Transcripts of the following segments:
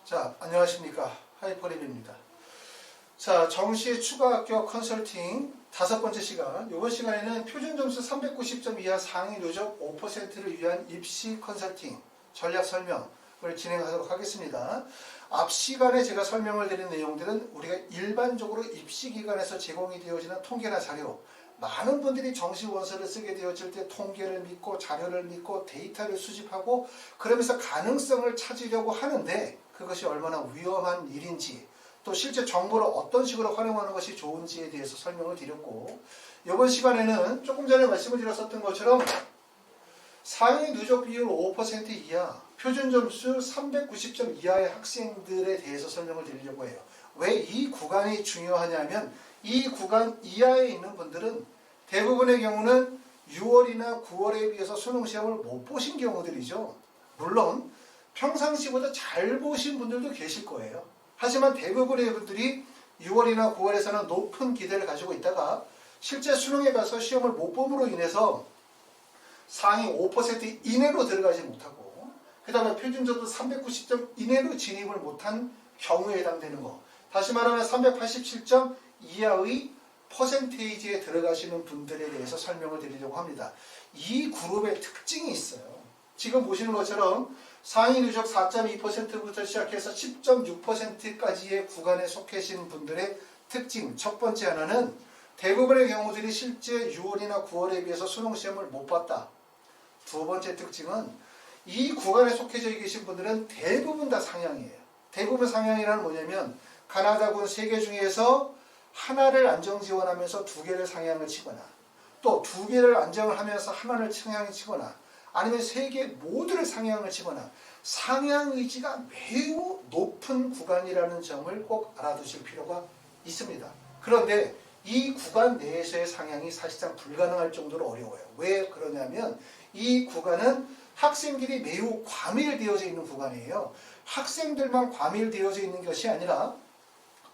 자, 안녕하십니까. 하이퍼랩입니다. 자, 정시 추가 합격 컨설팅 5번째 시간. 이번 시간에는 표준 점수 390점 이하 상위 누적 5%를 위한 입시 컨설팅 전략 설명을 진행하도록 하겠습니다. 앞 시간에 제가 설명을 드린 내용들은 우리가 일반적으로 입시 기관에서 제공이 되어지는 통계나 자료, 많은 분들이 정시 원서를 쓰게 되어질 때 통계를 믿고 자료를 믿고 데이터를 수집하고 그러면서 가능성을 찾으려고 하는데 그것이 얼마나 위험한 일인지 또 실제 정보를 어떤 식으로 활용하는 것이 좋은지에 대해서 설명을 드렸고, 이번 시간에는 조금 전에 말씀을 드렸었던 것처럼 상위 누적 비율 5% 이하, 표준 점수 390점 이하의 학생들에 대해서 설명을 드리려고 해요. 왜 이 구간이 중요하냐면 이 구간 이하에 있는 분들은 대부분의 경우는 6월이나 9월에 비해서 수능시험을 못 보신 경우들이죠. 물론 평상시보다 잘 보신 분들도 계실 거예요. 하지만 대부분의 분들이 6월이나 9월에서는 높은 기대를 가지고 있다가 실제 수능에 가서 시험을 못 봄으로 인해서 상위 5% 이내로 들어가지 못하고 그 다음에 표준점수 390점 이내로 진입을 못한 경우에 해당되는 거. 다시 말하면 387점 이하의 퍼센테이지에 들어가시는 분들에 대해서 설명을 드리려고 합니다. 이 그룹의 특징이 있어요. 지금 보시는 것처럼 상위 누적 4.2%부터 시작해서 10.6%까지의 구간에 속해 계신 분들의 특징. 첫 번째 하나는 대부분의 경우들이 실제 6월이나 9월에 비해서 수능시험을 못 봤다. 두 번째 특징은 이 구간에 속해져 계신 분들은 대부분 다 상향이에요. 대부분 상향이라는 뭐냐면 가나다군 3개 중에서 하나를 안정 지원하면서 2개를 상향을 치거나 또 2개를 안정을 하면서 하나를 상향을 치거나 아니면 3개 모두를 상향을 치거나 상향 의지가 매우 높은 구간이라는 점을 꼭 알아두실 필요가 있습니다. 그런데 이 구간 내에서의 상향이 사실상 불가능할 정도로 어려워요. 왜 그러냐면 이 구간은 학생들이 매우 과밀되어져 있는 구간이에요. 학생들만 과밀되어져 있는 것이 아니라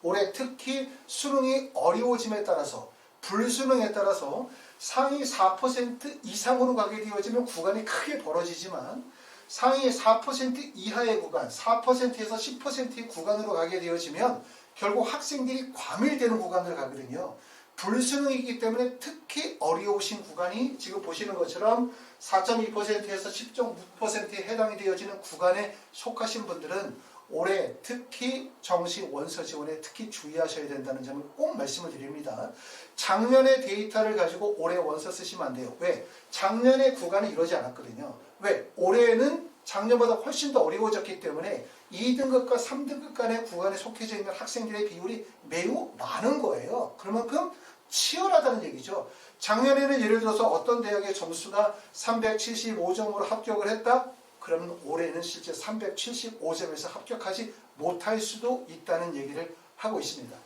올해 특히 수능이 어려워짐에 따라서 불수능에 따라서 상위 4% 이상으로 가게 되어지면 구간이 크게 벌어지지만 상위 4% 이하의 구간, 4%에서 10%의 구간으로 가게 되어지면 결국 학생들이 과밀되는 구간을 가거든요. 불수능이기 때문에 특히 어려우신 구간이 지금 보시는 것처럼 4.2%에서 10.6%에 해당이 되어지는 구간에 속하신 분들은 올해 특히 정시 원서 지원에 특히 주의하셔야 된다는 점을 꼭 말씀을 드립니다. 작년의 데이터를 가지고 올해 원서 쓰시면 안 돼요. 왜? 작년의 구간은 이러지 않았거든요. 왜? 올해는 작년보다 훨씬 더 어려워졌기 때문에 2등급과 3등급 간의 구간에 속해져 있는 학생들의 비율이 매우 많은 거예요. 그만큼 치열하다는 얘기죠. 작년에는 예를 들어서 어떤 대학의 점수가 375점으로 합격을 했다? 그러면 올해는 실제 375점에서 합격하지 못할 수도 있다는 얘기를 하고 있습니다.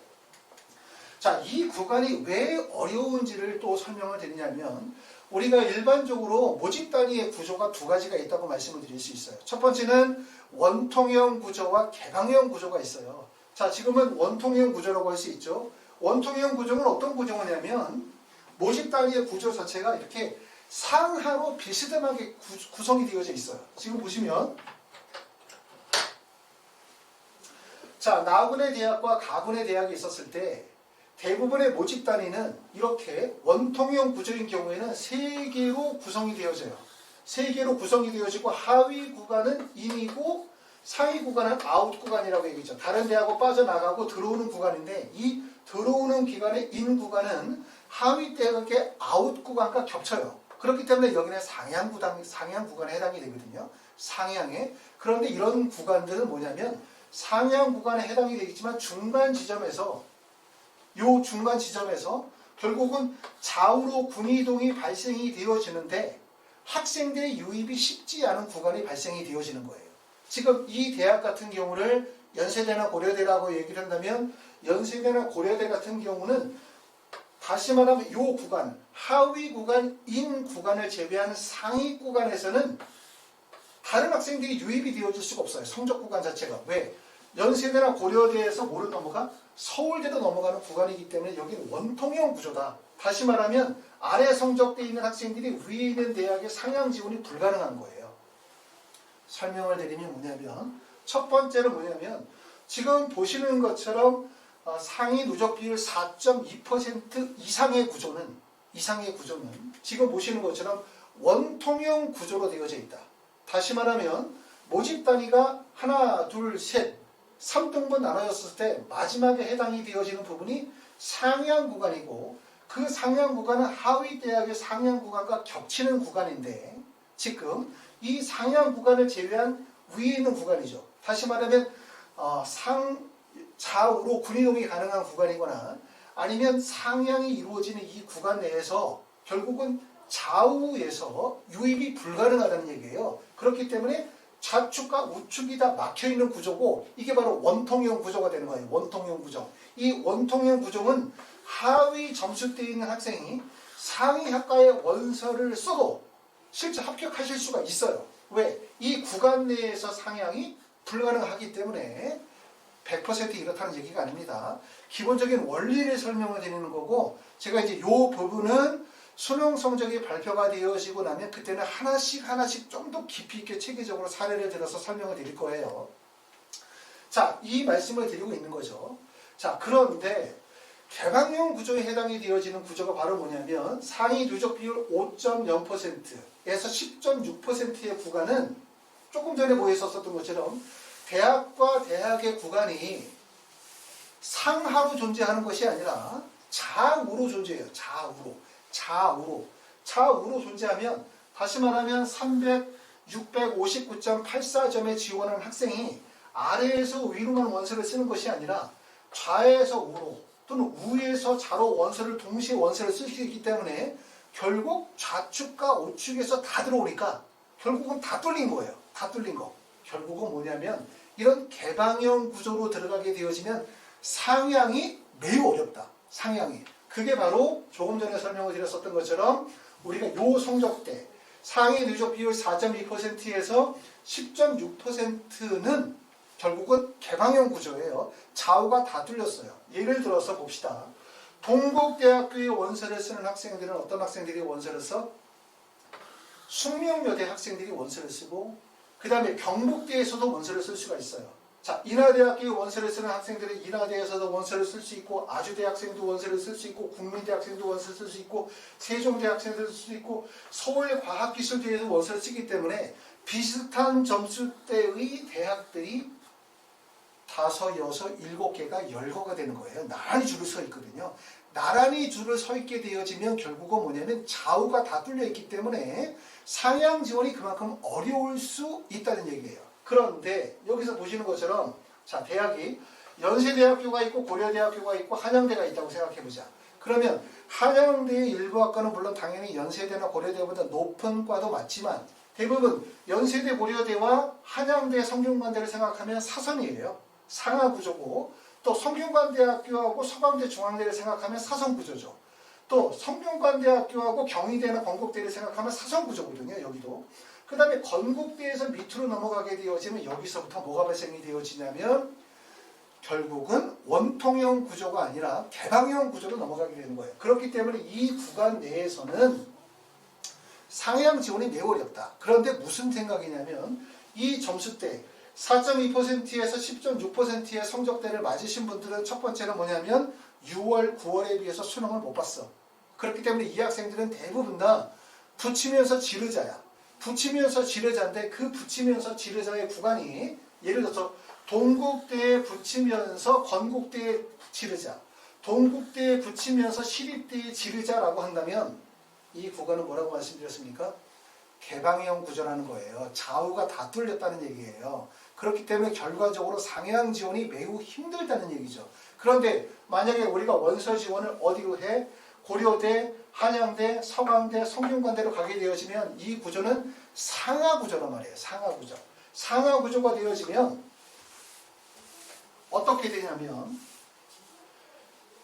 자, 이 구간이 왜 어려운지를 또 설명을 드리냐면 우리가 일반적으로 모집 단위의 구조가 2가지가 있다고 말씀을 드릴 수 있어요. 첫 번째는 원통형 구조와 개방형 구조가 있어요. 자, 지금은 원통형 구조라고 할 수 있죠. 원통형 구조는 어떤 구조냐면 모집 단위의 구조 자체가 이렇게 상하로 비스듬하게 구성이 되어져 있어요. 지금 보시면 자, 나군의 대학과 가군의 대학이 있었을 때 대부분의 모집 단위는 이렇게 원통형 구조인 경우에는 3개로 구성이 되어져요. 3개로 구성이 되어지고 하위 구간은 인이고 상위 구간은 아웃 구간이라고 얘기죠. 다른 대학으로 빠져나가고 들어오는 구간인데 이 들어오는 기간의 인 구간은 하위 대학의 아웃 구간과 겹쳐요. 그렇기 때문에 여기는 상향 구간에 해당이 되거든요. 상향에. 그런데 이런 구간들은 뭐냐면 상향 구간에 해당이 되겠지만 중간 지점에서 결국은 좌우로 군이동이 발생이 되어지는데 학생들의 유입이 쉽지 않은 구간이 발생이 되어지는 거예요. 지금 이 대학 같은 경우를 연세대나 고려대라고 얘기를 한다면 연세대나 고려대 같은 경우는 다시 말하면 이 구간, 하위 구간, 인 구간을 제외한 상위 구간에서는 다른 학생들이 유입이 되어질 수가 없어요. 성적 구간 자체가. 왜? 연세대나 고려대에서 뭐로 넘어가? 서울대로 넘어가는 구간이기 때문에 여기는 원통형 구조다. 다시 말하면 아래 성적대에 있는 학생들이 위에 있는 대학의 상향 지원이 불가능한 거예요. 설명을 드리면 뭐냐면 첫 번째는 뭐냐면 지금 보시는 것처럼 상위 누적 비율 4.2% 이상의 구조는 지금 보시는 것처럼 원통형 구조로 되어져 있다. 다시 말하면 모집 단위가 하나, 둘, 셋, 3등분 나눠졌을 때 마지막에 해당이 되어지는 부분이 상향 구간이고 그 상향 구간은 하위 대학의 상향 구간과 겹치는 구간인데 지금 이 상향 구간을 제외한 위에 있는 구간이죠. 다시 말하면 좌우로 군이동이 가능한 구간이거나 아니면 상향이 이루어지는 이 구간 내에서 결국은 좌우에서 유입이 불가능하다는 얘기예요. 그렇기 때문에 좌측과 우측이 다 막혀있는 구조고 이게 바로 원통형 구조가 되는 거예요. 원통형 구조. 이 원통형 구조는 하위 점수대에 있는 학생이 상위 학과의 원서를 써도 실제 합격하실 수가 있어요. 왜? 이 구간 내에서 상향이 불가능하기 때문에 100% 이렇다는 얘기가 아닙니다. 기본적인 원리를 설명을 드리는 거고 제가 이제 이 부분은 수능 성적이 발표가 되어지고 나면 그때는 하나씩 좀 더 깊이 있게 체계적으로 사례를 들어서 설명을 드릴 거예요. 자, 이 말씀을 드리고 있는 거죠. 자, 그런데 개방형 구조에 해당이 되어지는 구조가 바로 뭐냐면 상위 누적 비율 5.0%에서 10.6%의 구간은 조금 전에 보였었던 것처럼 대학과 대학의 구간이 상하로 존재하는 것이 아니라 좌우로 존재해요. 좌우로 존재하면 다시 말하면 659.84점에 지원한 학생이 아래에서 위로만 원서를 쓰는 것이 아니라 좌에서 우로 또는 우에서 좌로 원서를 동시에 원서를 쓸 수 있기 때문에 결국 좌측과 우측에서 다 들어오니까 결국은 다 뚫린 거예요. 다 뚫린 거. 결국은 뭐냐면 이런 개방형 구조로 들어가게 되어지면 상향이 매우 어렵다. 상향이. 그게 바로 조금 전에 설명을 드렸었던 것처럼 우리가 요 성적대 상위 누적 비율 4.2%에서 10.6%는 결국은 개방형 구조예요. 좌우가 다 뚫렸어요. 예를 들어서 봅시다. 동국대학교의 원서를 쓰는 학생들은 어떤 학생들이 원서를 써? 숙명여대 학생들이 원서를 쓰고 그 다음에 경북대에서도 원서를 쓸 수가 있어요. 자, 인하대학교의 원서를 쓰는 학생들은 인하대에서도 원서를 쓸 수 있고 아주대 학생도 원서를 쓸 수 있고 국민대 학생도 원서를 쓸 수 있고 세종대 학생도 쓸 수 있고 서울과학기술대에도 원서를 쓰기 때문에 비슷한 점수대의 대학들이 5, 6, 7개가 10개가 되는 거예요. 나란히 줄을 서 있거든요. 나란히 줄을 서 있게 되어지면 결국은 뭐냐면 좌우가 다 뚫려 있기 때문에 상향 지원이 그만큼 어려울 수 있다는 얘기예요. 그런데 여기서 보시는 것처럼 자, 대학이 연세대학교가 있고 고려대학교가 있고 한양대가 있다고 생각해보자. 그러면 한양대의 일부 학과는 물론 당연히 연세대나 고려대보다 높은 과도 맞지만 대부분 연세대 고려대와 한양대 성균관대를 생각하면 사선이에요. 상하 구조고 또 성균관대학교하고 서강대 중앙대를 생각하면 사선 구조죠. 또 성균관대학교하고 경희대나 건국대를 생각하면 사선 구조거든요. 여기도. 그 다음에 건국대에서 밑으로 넘어가게 되어지면 여기서부터 뭐가 발생이 되어지냐면 결국은 원통형 구조가 아니라 개방형 구조로 넘어가게 되는 거예요. 그렇기 때문에 이 구간 내에서는 상향 지원이 매우 어렵다. 그런데 무슨 생각이냐면 이 점수대 4.2%에서 10.6%의 성적대를 맞으신 분들은 첫 번째는 뭐냐면 6월, 9월에 비해서 수능을 못 봤어. 그렇기 때문에 이 학생들은 대부분 다 붙이면서 지르자야. 붙이면서 지르자인데 그 붙이면서 지르자의 구간이 예를 들어서 동국대에 붙이면서 건국대에 지르자, 동국대에 붙이면서 시립대에 지르자라고 한다면 이 구간은 뭐라고 말씀드렸습니까? 개방형 구조라는 거예요. 좌우가 다 뚫렸다는 얘기예요. 그렇기 때문에 결과적으로 상향 지원이 매우 힘들다는 얘기죠. 그런데 만약에 우리가 원서 지원을 어디로 해? 고려대, 한양대, 서강대, 성균관대로 가게 되어지면 이 구조는 상하 구조란 말이에요. 상하 구조. 상하 구조가 되어지면 어떻게 되냐면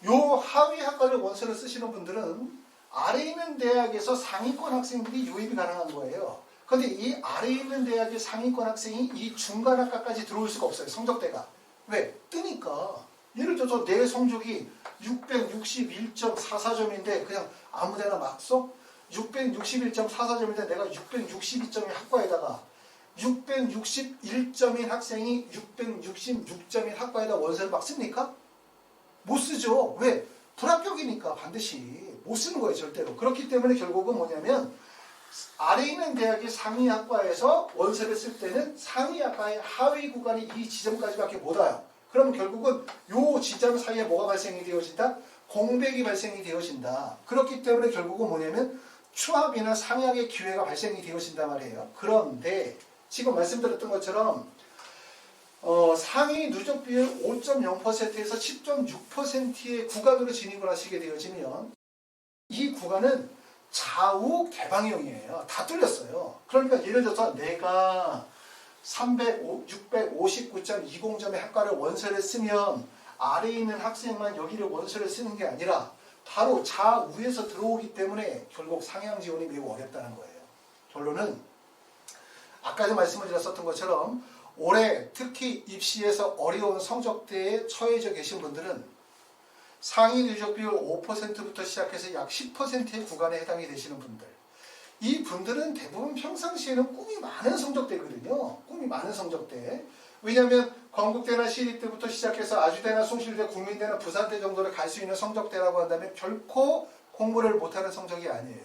요 하위 학과를 원서를 쓰시는 분들은 아래 있는 대학에서 상위권 학생들이 유입이 가능한 거예요. 그런데 이 아래 있는 대학의 상위권 학생이 이 중간 학과까지 들어올 수가 없어요. 성적대가. 왜? 뜨니까. 예를 들어서 내 성적이 661.44점인데 그냥 아무데나 막 써? 661.44점인데 내가 662점의 학과에다가 661점인 학생이 666점인 학과에다 원서를 막 씁니까? 못 쓰죠. 왜? 불합격이니까 반드시 못 쓰는 거예요, 절대로. 그렇기 때문에 결국은 뭐냐면 아래에 있는 대학의 상위 학과에서 원서를 쓸 때는 상위 학과의 하위 구간이 이 지점까지밖에 못 와요. 그럼 결국은 요 지점 사이에 뭐가 발생이 되어진다? 공백이 발생이 되어진다. 그렇기 때문에 결국은 뭐냐면 추합이나 상향의 기회가 발생이 되어진단 말이에요. 그런데 지금 말씀드렸던 것처럼 상위 누적 비율 5.0%에서 10.6%의 구간으로 진입을 하시게 되어지면 이 구간은 좌우 개방형이에요. 다 뚫렸어요. 그러니까 예를 들어서 내가 659.20점의 학과를 원서를 쓰면 아래에 있는 학생만 여기를 원서를 쓰는 게 아니라 바로 좌우에서 들어오기 때문에 결국 상향 지원이 매우 어렵다는 거예요. 결론은 아까도 말씀을 드렸었던 것처럼 올해 특히 입시에서 어려운 성적대에 처해져 계신 분들은 상위 누적 비율 5%부터 시작해서 약 10%의 구간에 해당이 되시는 분들, 이 분들은 대부분 평상시에는 꿈이 많은 성적대거든요. 꿈이 많은 성적대. 왜냐하면 건국대나 시립대부터 시작해서 아주대나 숭실대, 국민대나 부산대 정도를 갈 수 있는 성적대라고 한다면 결코 공부를 못하는 성적이 아니에요.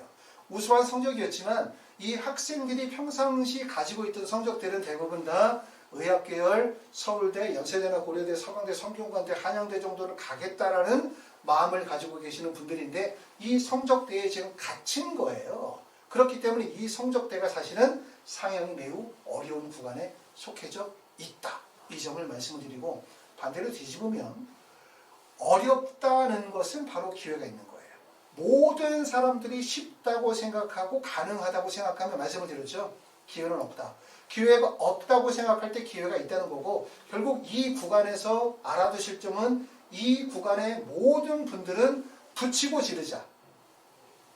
우수한 성적이었지만 이 학생들이 평상시 가지고 있던 성적대는 대부분 다 의학계열, 서울대, 연세대나 고려대, 서강대, 성균관대, 한양대 정도를 가겠다라는 마음을 가지고 계시는 분들인데 이 성적대에 지금 갇힌 거예요. 그렇기 때문에 이 성적대가 사실은 상향이 매우 어려운 구간에 속해져 있다. 이 점을 말씀을 드리고 반대로 뒤집으면 어렵다는 것은 바로 기회가 있는 거예요. 모든 사람들이 쉽다고 생각하고 가능하다고 생각하면 말씀을 드렸죠. 기회는 없다. 기회가 없다고 생각할 때 기회가 있다는 거고 결국 이 구간에서 알아두실 점은 이 구간의 모든 분들은 붙이고 지르자.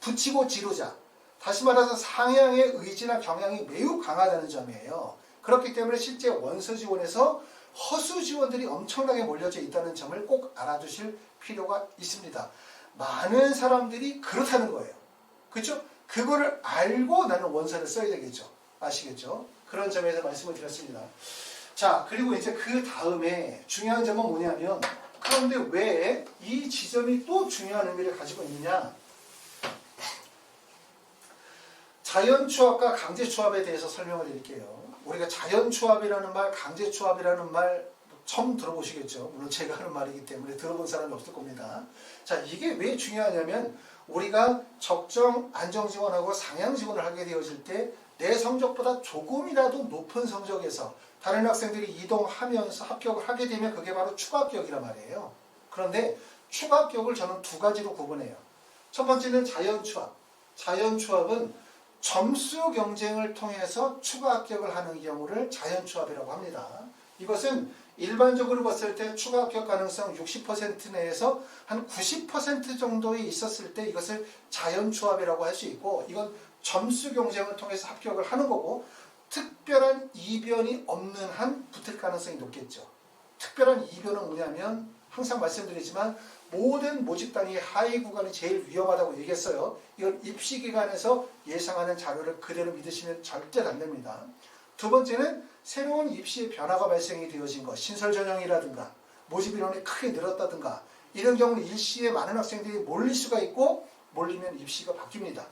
붙이고 지르자. 다시 말해서 상향의 의지나 경향이 매우 강하다는 점이에요. 그렇기 때문에 실제 원서 지원에서 허수 지원들이 엄청나게 몰려져 있다는 점을 꼭 알아두실 필요가 있습니다. 많은 사람들이 그렇다는 거예요. 그렇죠? 그거를 알고 나는 원서를 써야 되겠죠. 아시겠죠? 그런 점에서 말씀을 드렸습니다. 자, 그리고 이제 그 다음에 중요한 점은 뭐냐면 그런데 왜 이 지점이 또 중요한 의미를 가지고 있느냐? 자연추합과 강제추합에 대해서 설명을 드릴게요. 우리가 자연추합이라는 말, 강제추합이라는 말 처음 들어보시겠죠. 물론 제가 하는 말이기 때문에 들어본 사람이 없을 겁니다. 자, 이게 왜 중요하냐면 우리가 적정 안정지원하고 상향지원을 하게 되어질 때 내 성적보다 조금이라도 높은 성적에서 다른 학생들이 이동하면서 합격을 하게 되면 그게 바로 추가합격이란 말이에요. 그런데 추가합격을 저는 두 가지로 구분해요. 첫 번째는 자연추합. 자연추합은 점수 경쟁을 통해서 추가 합격을 하는 경우를 자연추합이라고 합니다. 이것은 일반적으로 봤을 때 추가 합격 가능성 60% 내에서 한 90% 정도에 있었을 때 이것을 자연추합이라고 할 수 있고 이건 점수 경쟁을 통해서 합격을 하는 거고 특별한 이변이 없는 한 붙을 가능성이 높겠죠. 특별한 이변은 뭐냐면 항상 말씀드리지만 모든 모집 단위 하위 구간이 제일 위험하다고 얘기했어요. 이건 입시 기관에서 예상하는 자료를 그대로 믿으시면 절대 안 됩니다. 두 번째는 새로운 입시의 변화가 발생이 되어진 것, 신설 전형이라든가 모집 인원이 크게 늘었다든가 이런 경우는 일시에 많은 학생들이 몰릴 수가 있고 몰리면 입시가 바뀝니다.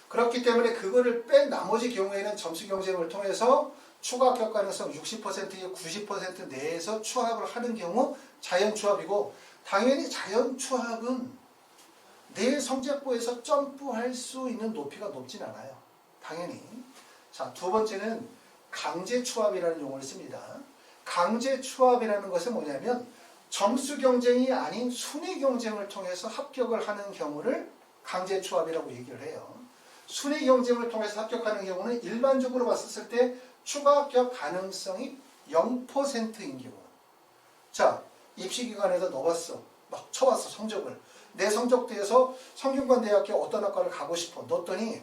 그렇기 때문에 그거를 뺀 나머지 경우에는 점수 경쟁을 통해서 추가 합격 가능성 60%에 90% 내에서 추합을 하는 경우 자연추합이고 당연히 자연추합은 내 성적부에서 점프할 수 있는 높이가 높진 않아요. 당연히. 자, 두 번째는 강제추합이라는 용어를 씁니다. 강제추합이라는 것은 뭐냐면 점수 경쟁이 아닌 순위 경쟁을 통해서 합격을 하는 경우를 강제추합이라고 얘기를 해요. 순위 경쟁을 통해서 합격하는 경우는 일반적으로 봤을 때 추가 합격 가능성이 0%인 경우. 자, 입시기관에서 넣어봤어. 막 쳐봤어, 성적을. 내 성적대에서 성균관대학교 어떤 학과를 가고 싶어. 넣었더니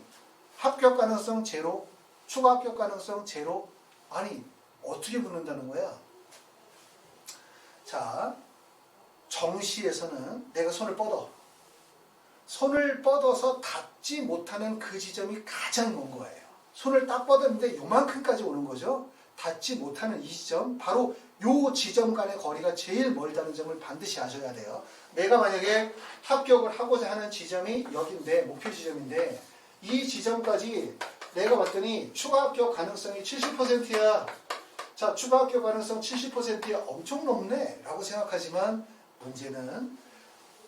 합격 가능성 제로, 추가 합격 가능성 제로. 아니, 어떻게 붙는다는 거야? 자, 정시에서는 내가 손을 뻗어. 손을 뻗어서 닿지 못하는 그 지점이 가장 먼 거예요. 손을 딱 뻗었는데 요만큼까지 오는 거죠. 닿지 못하는 이 지점, 바로 요 지점 간의 거리가 제일 멀다는 점을 반드시 아셔야 돼요. 내가 만약에 합격을 하고자 하는 지점이 여기인데, 목표 지점인데, 이 지점까지 내가 봤더니 추가 합격 가능성이 70%야. 자, 추가 합격 가능성 70%야. 엄청 높네 라고 생각하지만, 문제는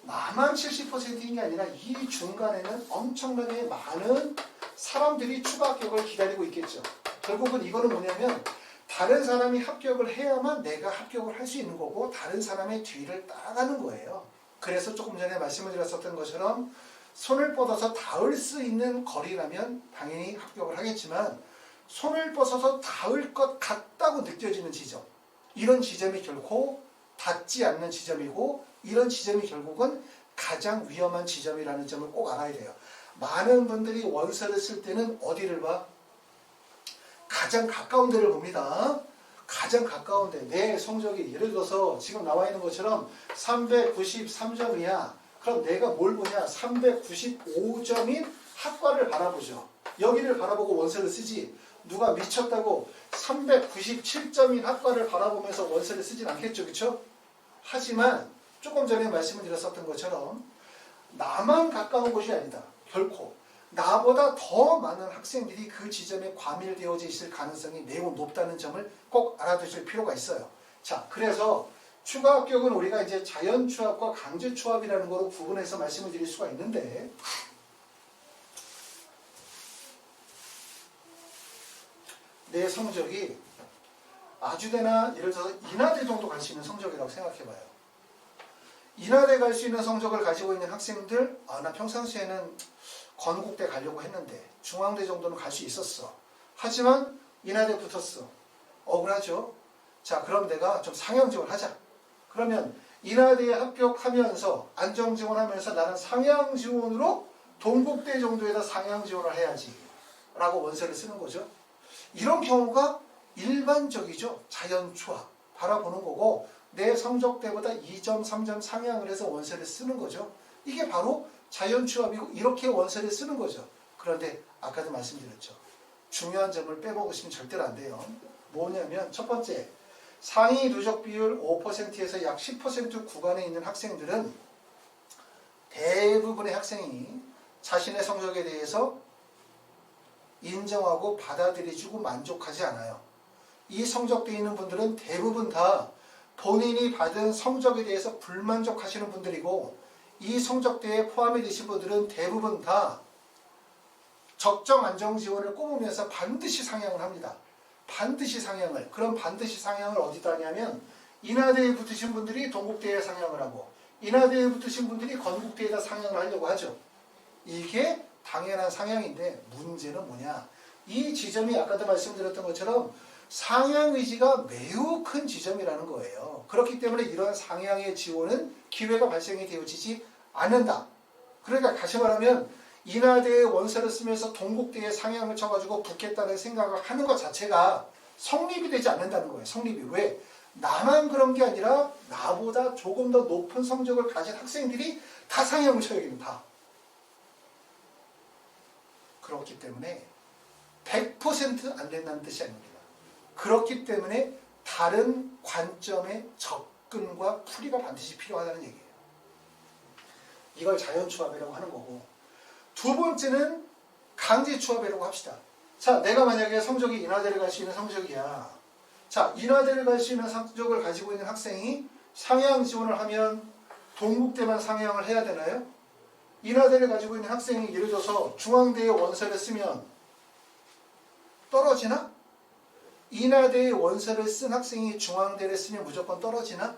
나만 70%인 게 아니라 이 중간에는 엄청나게 많은 사람들이 추가 합격을 기다리고 있겠죠. 결국은 이거는 뭐냐면, 다른 사람이 합격을 해야만 내가 합격을 할 수 있는 거고, 다른 사람의 뒤를 따라가는 거예요. 그래서 조금 전에 말씀을 드렸었던 것처럼 손을 뻗어서 닿을 수 있는 거리라면 당연히 합격을 하겠지만, 손을 뻗어서 닿을 것 같다고 느껴지는 지점, 이런 지점이 결코 닿지 않는 지점이고, 이런 지점이 결국은 가장 위험한 지점이라는 점을 꼭 알아야 돼요. 많은 분들이 원서를 쓸 때는 어디를 봐? 가장 가까운 데를 봅니다. 가장 가까운 데. 내 성적이 예를 들어서 지금 나와 있는 것처럼 393점이야. 그럼 내가 뭘 보냐? 395점인 학과를 바라보죠. 여기를 바라보고 원서를 쓰지. 누가 미쳤다고 397점인 학과를 바라보면서 원서를 쓰진 않겠죠. 그렇죠? 하지만 조금 전에 말씀을 드렸었던 것처럼 나만 가까운 곳이 아니다. 결코. 나보다 더 많은 학생들이 그 지점에 과밀되어져 있을 가능성이 매우 높다는 점을 꼭 알아두실 필요가 있어요. 자, 그래서 추가 합격은 우리가 이제 자연 추합과 강제 추합이라는 거로 구분해서 말씀을 드릴 수가 있는데, 내 성적이 아주대나 예를 들어서 인하대 정도 갈 수 있는 성적이라고 생각해봐요. 인하대 갈 수 있는 성적을 가지고 있는 학생들, 나 평상시에는 건국대 가려고 했는데 중앙대 정도는 갈 수 있었어. 하지만 인하대 붙었어. 억울하죠? 자, 그럼 내가 좀 상향 지원하자. 그러면 인하대에 합격하면서 안정 지원하면서 나는 상향 지원으로 동국대 정도에다 상향 지원을 해야지 라고 원서를 쓰는 거죠. 이런 경우가 일반적이죠. 자연추합 바라보는 거고, 내 성적대보다 2점, 3점 상향을 해서 원서를 쓰는 거죠. 이게 바로 자연추합이고 이렇게 원서를 쓰는 거죠. 그런데 아까도 말씀드렸죠. 중요한 점을 빼먹으시면 절대로 안 돼요. 뭐냐면 첫 번째, 상위 누적 비율 5%에서 약 10% 구간에 있는 학생들은 대부분의 학생이 자신의 성적에 대해서 인정하고 받아들여주고 만족하지 않아요. 이 성적대에 있는 분들은 대부분 다 본인이 받은 성적에 대해서 불만족하시는 분들이고, 이 성적대에 포함이 되신 분들은 대부분 다 적정 안정 지원을 꼽으면서 반드시 상향을 합니다. 반드시 상향을. 그럼 반드시 상향을 어디다 하냐면, 인하대에 붙으신 분들이 동국대에 상향을 하고, 인하대에 붙으신 분들이 건국대에다 상향을 하려고 하죠. 이게 당연한 상향인데, 문제는 뭐냐? 이 지점이 아까도 말씀드렸던 것처럼 상향 의지가 매우 큰 지점이라는 거예요. 그렇기 때문에 이런 상향의 지원은 기회가 발생이 되어지지 않는다. 그러니까 다시 말하면 인하대에 원서를 쓰면서 동국대에 상향을 쳐가지고 붙겠다는 생각을 하는 것 자체가 성립이 되지 않는다는 거예요. 성립이. 왜? 나만 그런 게 아니라 나보다 조금 더 높은 성적을 가진 학생들이 다 상향을 쳐요. 여기는 다. 그렇기 때문에 100% 안 된다는 뜻이 아닙니다. 그렇기 때문에 다른 관점의 접근과 풀이가 반드시 필요하다는 얘기예요. 이걸 자연추합이라고 하는 거고, 두 번째는 강제추합이라고 합시다. 자, 내가 만약에 성적이 인하대를 갈 수 있는 성적이야. 자, 인하대를 갈 수 있는 성적을 가지고 있는 학생이 상향 지원을 하면 동국대만 상향을 해야 되나요? 인하대를 가지고 있는 학생이 예를 들어서 중앙대에 원서를 쓰면 떨어지나? 인하대에 원서를 쓴 학생이 중앙대를 쓰면 무조건 떨어지나?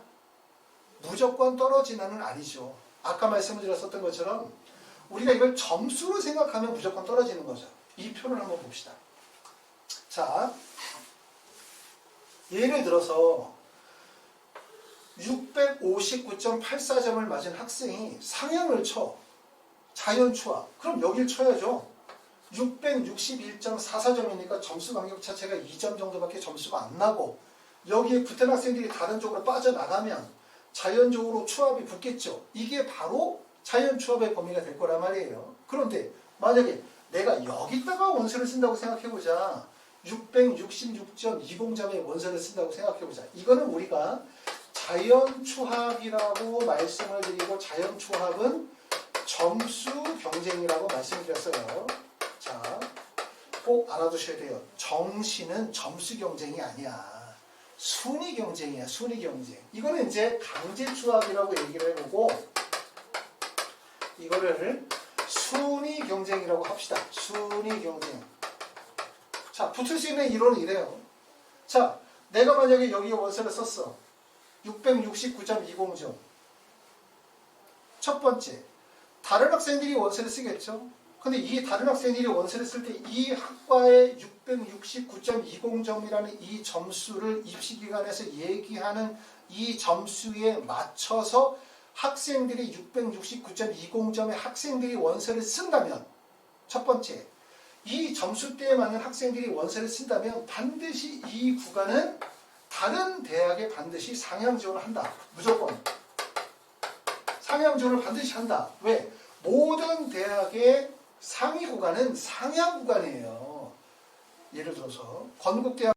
무조건 떨어지나는 아니죠. 아까 말씀드렸었던 것처럼 우리가 이걸 점수로 생각하면 무조건 떨어지는 거죠. 이 표를 한번 봅시다. 자, 예를 들어서 659.84점을 맞은 학생이 상향을 쳐. 자연추합. 그럼 여길 쳐야죠. 661.44점이니까 점수 간격 자체가 2점 정도밖에 점수가 안 나고, 여기에 붙은 학생들이 다른 쪽으로 빠져나가면 자연적으로 추합이 붙겠죠. 이게 바로 자연추합의 범위가 될 거란 말이에요. 그런데 만약에 내가 여기다가 원서를 쓴다고 생각해보자. 666.20점의 원서를 쓴다고 생각해보자. 이거는 우리가 자연추합이라고 말씀을 드리고, 자연추합은 점수 경쟁이라고 말씀드렸어요. 자, 꼭 알아두셔야 돼요. 정시는 점수 경쟁이 아니야. 순위 경쟁이야, 순위 경쟁. 이거는 이제 강제추합이라고 얘기를 해보고, 이거를 순위 경쟁이라고 합시다. 순위 경쟁. 자, 붙을 수 있는 이론은 이래요. 자, 내가 만약에 여기에 원서를 썼어. 669.20점. 첫 번째, 다른 학생들이 원서를 쓰겠죠. 근데 이 다른 학생들이 원서를 쓸 때 이 학과의 669.20점이라는 이 점수를 입시기관에서 얘기하는 이 점수에 맞춰서 학생들이 669.20점의 학생들이 원서를 쓴다면, 첫 번째, 이 점수대에 맞는 학생들이 원서를 쓴다면 반드시 이 구간은 다른 대학에 반드시 상향 지원을 한다. 무조건. 상향 지원을 반드시 한다. 왜? 모든 대학의 상위 구간은 상향 구간이에요. 예를 들어서 건국대학교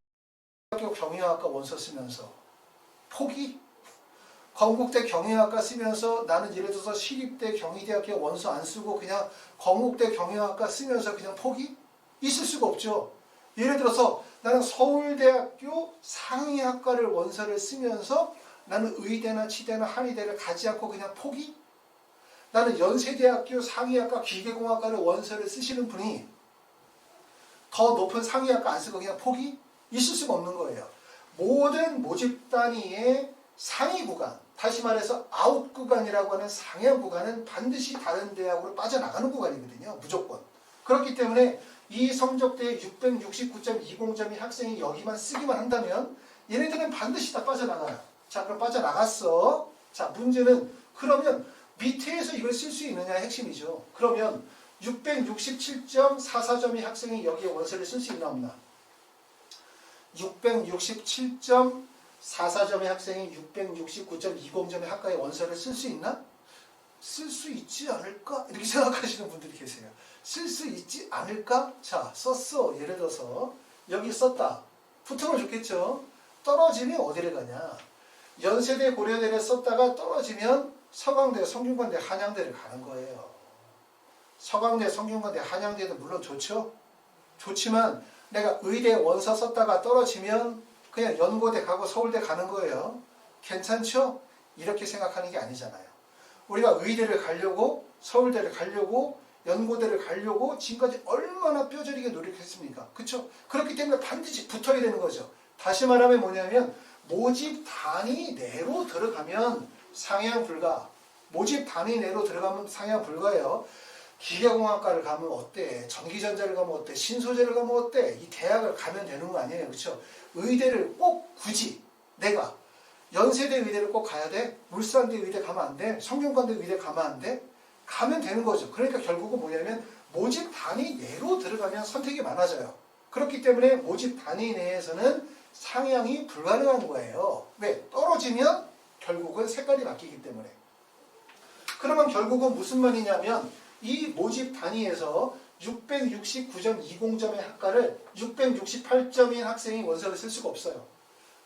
경영학과 원서 쓰면서 포기? 건국대 경영학과 쓰면서 나는 예를 들어서 시립대 경희대학교 원서 안 쓰고 그냥 건국대 경영학과 쓰면서 그냥 포기? 있을 수가 없죠. 예를 들어서 나는 서울대학교 상위학과를 원서를 쓰면서 나는 의대나 치대나 한의대를 가지 않고 그냥 포기? 나는 연세대학교 상위학과 기계공학과를 원서를 쓰시는 분이 더 높은 상위학과 안 쓰고 그냥 포기? 있을 수가 없는 거예요. 모든 모집 단위의 상위 구간, 다시 말해서 아웃 구간이라고 하는 상향 구간은 반드시 다른 대학으로 빠져나가는 구간이거든요. 무조건. 그렇기 때문에 이 성적대에 669.20점의 학생이 여기만 쓰기만 한다면 얘네들은 반드시 다 빠져나가요. 자, 그럼 빠져나갔어. 자, 문제는 그러면 밑에서 이걸 쓸 수 있느냐의 핵심이죠. 그러면 667.44점의 학생이 여기에 원서를 쓸 수 있나 없나? 667.44점의 학생이 669.20점의 학과에 원서를 쓸 수 있나? 쓸 수 있지 않을까? 이렇게 생각하시는 분들이 계세요. 쓸 수 있지 않을까? 자, 썼어. 예를 들어서 여기 썼다. 붙으면 좋겠죠. 떨어지면 어디를 가냐? 연세대 고려대를 썼다가 떨어지면 서강대, 성균관대, 한양대를 가는 거예요. 서강대, 성균관대, 한양대도 물론 좋죠. 좋지만 내가 의대 원서 썼다가 떨어지면 그냥 연고대 가고 서울대 가는 거예요. 괜찮죠? 이렇게 생각하는 게 아니잖아요. 우리가 의대를 가려고, 서울대를 가려고, 연고대를 가려고 지금까지 얼마나 뼈저리게 노력했습니까? 그렇죠? 그렇기 때문에 반드시 붙어야 되는 거죠. 다시 말하면 뭐냐면 모집 단위 내로 들어가면 상향 불가. 모집 단위 내로 들어가면 상향 불가예요. 기계공학과를 가면 어때? 전기전자를 가면 어때? 신소재를 가면 어때? 이 대학을 가면 되는 거 아니에요. 그렇죠? 의대를 꼭 굳이 내가 연세대 의대를 꼭 가야 돼? 물산대 의대 가면 안 돼? 성균관대 의대 가면 안 돼? 가면 되는 거죠. 그러니까 결국은 뭐냐면 모집 단위 내로 들어가면 선택이 많아져요. 그렇기 때문에 모집 단위 내에서는 상향이 불가능한 거예요. 왜? 떨어지면 결국은 색깔이 바뀌기 때문에. 그러면 결국은 무슨 말이냐면 이 모집 단위에서 669.20점의 학과를 668점인 학생이 원서를 쓸 수가 없어요.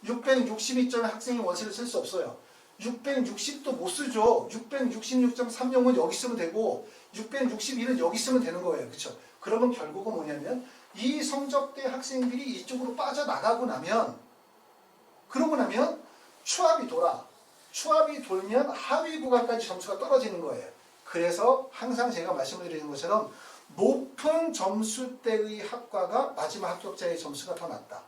662점의 학생이 원서를 쓸 수 없어요. 660도 못 쓰죠. 666.30은 여기 쓰면 되고 661은 여기 쓰면 되는 거예요. 그렇죠? 그러면 결국은 뭐냐면 이 성적대 학생들이 이쪽으로 빠져나가고 나면 그러고 나면 추합이 돌아. 추합이 돌면 하위 구간까지 점수가 떨어지는 거예요. 그래서 항상 제가 말씀을 드리는 것처럼 높은 점수대의 학과가 마지막 합격자의 점수가 더 낮다.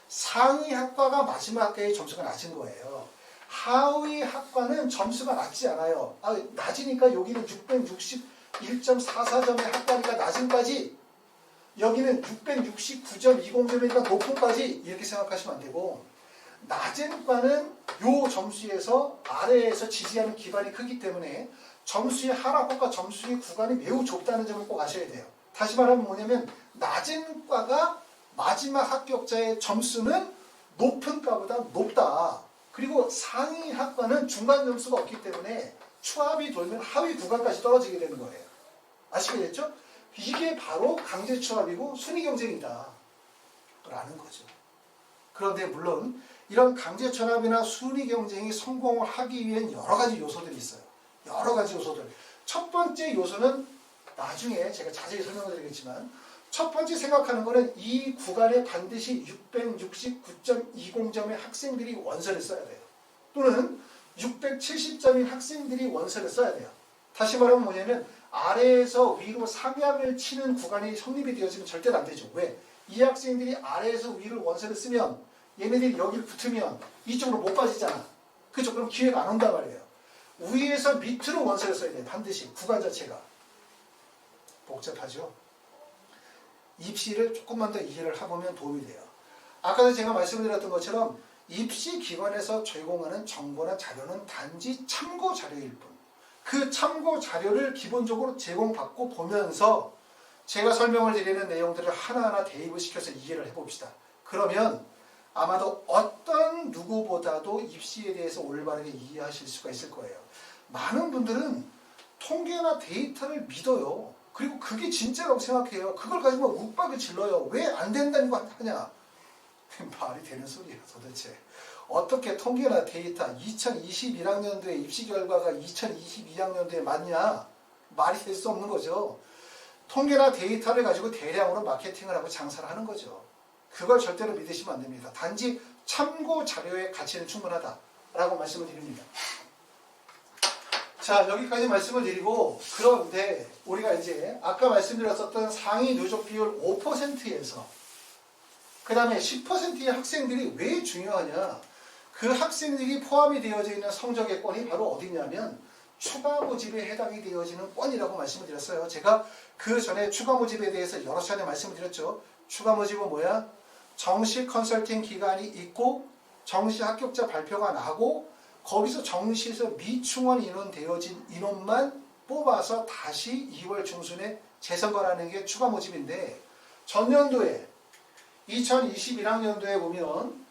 상위 학과가 마지막 학과의 점수가 낮은 거예요. 하위 학과는 점수가 낮지 않아요. 낮으니까 여기는 661.44점의 학과니까 낮은까지, 여기는 669.20점이니까 높은까지 이렇게 생각하시면 안 되고, 낮은 과는 요 점수에서 아래에서 지지하는 기반이 크기 때문에 점수의 하락과 점수의 구간이 매우 좁다는 점을 꼭 아셔야 돼요. 다시 말하면 뭐냐면 낮은 과가 마지막 합격자의 점수는 높은 과보다 높다. 그리고 상위 학과는 중간 점수가 없기 때문에 추합이 돌면 하위 구간까지 떨어지게 되는 거예요. 아시겠죠? 이게 바로 강제 추합이고 순위 경쟁이다 라는 거죠. 그런데 물론 이런 강제 추합이나 순위 경쟁이 성공을 하기 위한 여러 가지 요소들이 있어요. 여러 가지 요소들. 첫 번째 요소는 나중에 제가 자세히 설명을 드리겠지만, 첫 번째 생각하는 거는 이 구간에 반드시 669.20점의 학생들이 원서를 써야 돼요. 또는 670점의 학생들이 원서를 써야 돼요. 다시 말하면 뭐냐면 아래에서 위로 상향을 치는 구간이 성립이 되어지면 절대로 안 되죠. 왜? 이 학생들이 아래에서 위로 원서를 쓰면 얘네들이 여기를 붙으면 이쪽으로 못 빠지잖아. 그죠? 그럼 기회가 안 온단 말이에요. 위에서 밑으로 원서를 써야 돼요. 반드시 구간 자체가. 복잡하죠? 입시를 조금만 더 이해를 해보면 도움이 돼요. 아까도 제가 말씀드렸던 것처럼 입시 기관에서 제공하는 정보나 자료는 단지 참고 자료일 뿐. 그 참고 자료를 기본적으로 제공받고 보면서 제가 설명을 드리는 내용들을 하나하나 대입을 시켜서 이해를 해봅시다. 그러면 아마도 어떤 누구보다도 입시에 대해서 올바르게 이해하실 수가 있을 거예요. 많은 분들은 통계나 데이터를 믿어요. 그리고 그게 진짜라고 생각해요. 그걸 가지고 욱박을 질러요. 왜 안 된다는 거 하냐? 말이 되는 소리야 도대체. 어떻게 통계나 데이터 2021학년도에 입시 결과가 2022학년도에 맞냐? 말이 될 수 없는 거죠. 통계나 데이터를 가지고 대량으로 마케팅을 하고 장사를 하는 거죠. 그걸 절대로 믿으시면 안 됩니다. 단지 참고 자료의 가치는 충분하다라고 말씀을 드립니다. 자, 여기까지 말씀을 드리고, 그런데 우리가 이제 아까 말씀드렸었던 상위 누적 비율 5%에서 그 다음에 10%의 학생들이 왜 중요하냐? 그 학생들이 포함이 되어져 있는 성적의 권이 바로 어디냐면 추가 모집에 해당이 되어지는 권이라고 말씀을 드렸어요. 제가 그 전에 추가 모집에 대해서 여러 차례 말씀을 드렸죠. 추가 모집은 뭐야? 정시 컨설팅 기간이 있고 정시 합격자 발표가 나고 거기서 정시에서 미충원 인원 되어진 인원만 뽑아서 다시 2월 중순에 재선거라는 게 추가 모집인데, 전년도에 2021학년도에 보면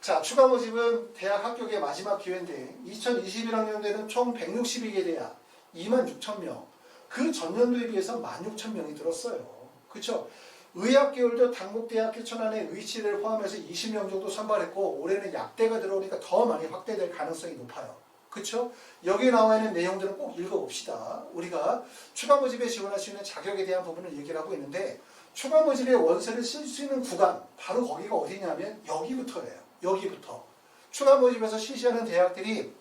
자, 추가 모집은 대학 합격의 마지막 기회인데 2021학년도에는 총 162개 대학 26,000명, 그 전년도에 비해서 16,000명이 들었어요. 그렇죠? 의학계열도 단국대학교 천안에 위치를 포함해서 20명 정도 선발했고, 올해는 약대가 들어오니까 더 많이 확대될 가능성이 높아요. 그렇죠? 여기에 나와 있는 내용들은 꼭 읽어봅시다. 우리가 추가 모집에 지원할 수 있는 자격에 대한 부분을 얘기를 하고 있는데, 추가 모집에 원서를 쓸 수 있는 구간, 바로 거기가 어디냐면 여기부터예요. 여기부터. 추가 모집에서 실시하는 대학들이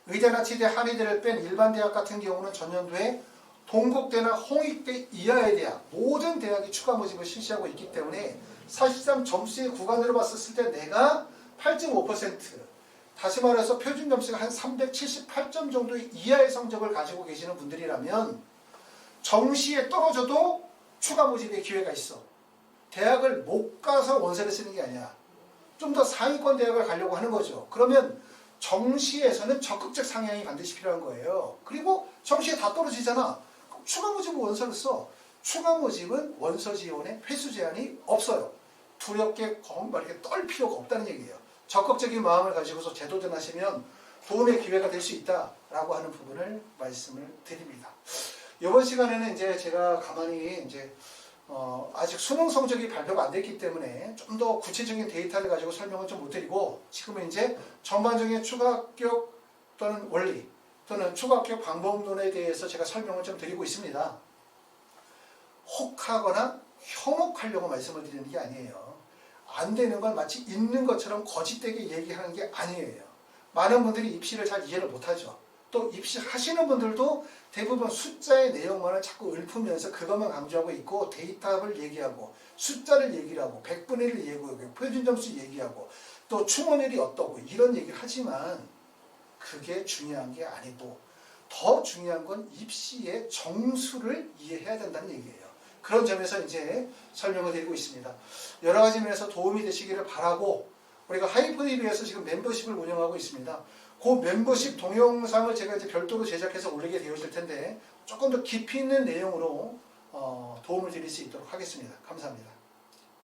의대나 치대, 한의대를 뺀 일반 대학 같은 경우는 전년도에 동국대나 홍익대 이하의 대학, 모든 대학이 추가 모집을 실시하고 있기 때문에 사실상 점수의 구간으로 봤었을 때 내가 8.5%, 다시 말해서 표준 점수가 한 378점 정도 이하의 성적을 가지고 계시는 분들이라면 정시에 떨어져도 추가 모집의 기회가 있어. 대학을 못 가서 원서를 쓰는 게 아니야. 좀 더 상위권 대학을 가려고 하는 거죠. 그러면 정시에서는 적극적 상향이 반드시 필요한 거예요. 그리고 정시에 다 떨어지잖아. 추가 모집은 원서를 써. 추가 모집은 원서 지원에 횟수 제한이 없어요. 두렵게 이렇게 떨 필요가 없다는 얘기예요. 적극적인 마음을 가지고서 재도전하시면 도움의 기회가 될 수 있다라고 하는 부분을 말씀을 드립니다. 이번 시간에는 이제 제가 가만히 이제 아직 수능 성적이 발표가 안 됐기 때문에 좀 더 구체적인 데이터를 가지고 설명을 좀 못 드리고, 지금은 이제 전반적인 추가 합격 또는 원리 또는 추가 합격 방법론에 대해서 제가 설명을 좀 드리고 있습니다. 혹하거나 현혹하려고 말씀을 드리는 게 아니에요. 안 되는 걸 마치 있는 것처럼 거짓되게 얘기하는 게 아니에요. 많은 분들이 입시를 잘 이해를 못하죠. 또 입시하시는 분들도 대부분 숫자의 내용만을 자꾸 읊으면서 그것만 강조하고 있고, 데이터를 얘기하고 숫자를 얘기를 하고 100분의 1을 얘기하고 표준점수 얘기하고 또 충원율이 어떠고 이런 얘기를 하지만 그게 중요한 게 아니고, 더 중요한 건 입시의 정수를 이해해야 된다는 얘기예요. 그런 점에서 이제 설명을 드리고 있습니다. 여러 가지 면에서 도움이 되시기를 바라고, 우리가 하이프리뷰에서 지금 멤버십을 운영하고 있습니다. 그 멤버십 동영상을 제가 이제 별도로 제작해서 올리게 되어질 텐데 조금 더 깊이 있는 내용으로 도움을 드릴 수 있도록 하겠습니다. 감사합니다.